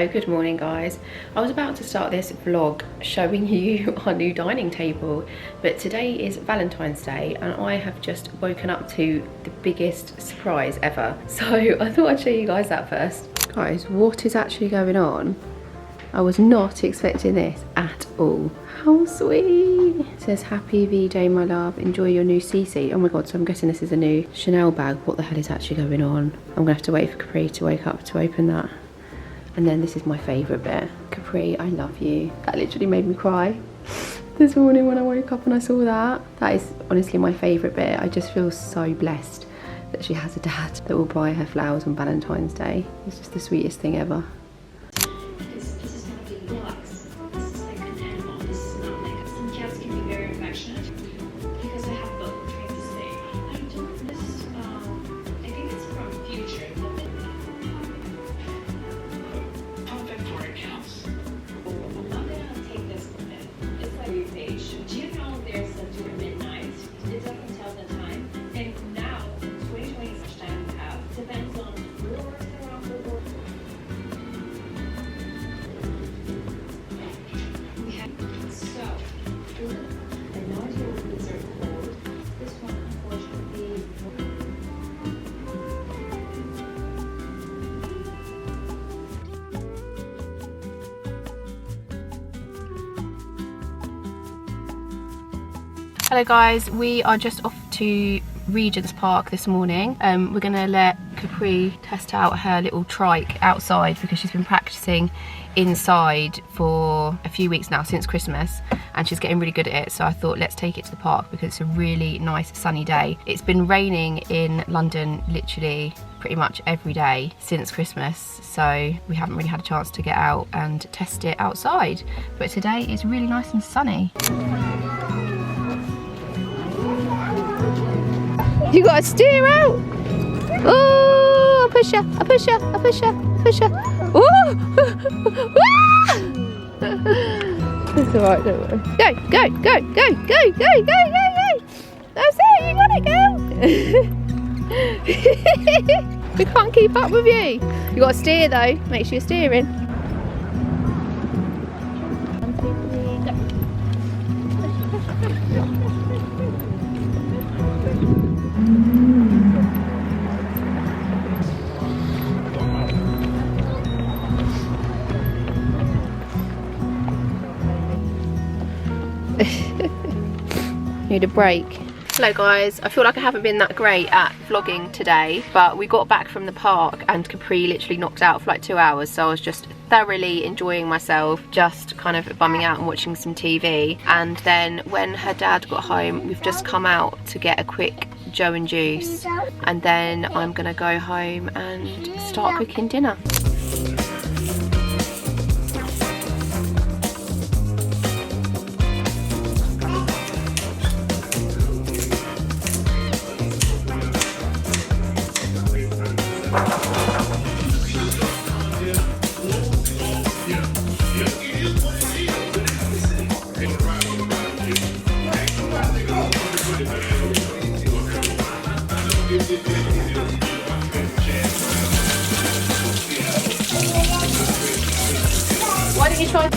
So good morning guys. I was about to start this vlog showing you our new dining table, but today is Valentine's Day and I have just woken up to the biggest surprise ever. So I thought I'd show you guys that first. Guys, what is actually going on? I was not expecting this at all. How sweet. It says happy V-Day my love, enjoy your new CC. Oh my god, so I'm guessing this is a new Chanel bag. What the hell is actually going on? I'm gonna have to wait for Capri to wake up to open that. And then this is my favourite bit. Capri, I love you. That literally made me cry this morning when I woke up and I saw that. That is honestly my favourite bit. I just feel so blessed that she has a dad that will buy her flowers on Valentine's Day. It's just the sweetest thing ever. This is going to be relaxed. This is like an animal. This is not like some cats can be very affectionate because I have both trying to say. I don't this I think it's from Future. Victoria counts. I'm not gonna take this with it. It's like your page. Do you know there's a during midnight? It doesn't tell the time. And now, 2020 such time we have depends on wars around the world. We have so I know your these are cold. This one unfortunately. Hello guys, we are just off to Regent's Park this morning. We're gonna let Capri test out her little trike outside because she's been practicing inside for a few weeks now, since Christmas, and she's getting really good at it. So I thought let's take it to the park because it's a really nice sunny day. It's been raining in London literally pretty much every day since Christmas, so we haven't really had a chance to get out and test it outside. But today is really nice and sunny. You gotta steer out. Oh, I push her, I push her, I push her, I push her. Oh! It's alright, don't worry. Go, go, go, go, go, go, go, go, go. That's it, you got it, go. We can't keep up with you. You gotta steer though, make sure you're steering. Need a break. Hello guys, I feel like I haven't been that great at vlogging today, but we got back from the park and Capri literally knocked out for like 2 hours, so I was just thoroughly enjoying myself, just kind of bumming out and watching some TV. And then when her dad got home, we've just come out to get a quick Joe and Juice, and then I'm gonna go home and start cooking dinner. Why don't you try?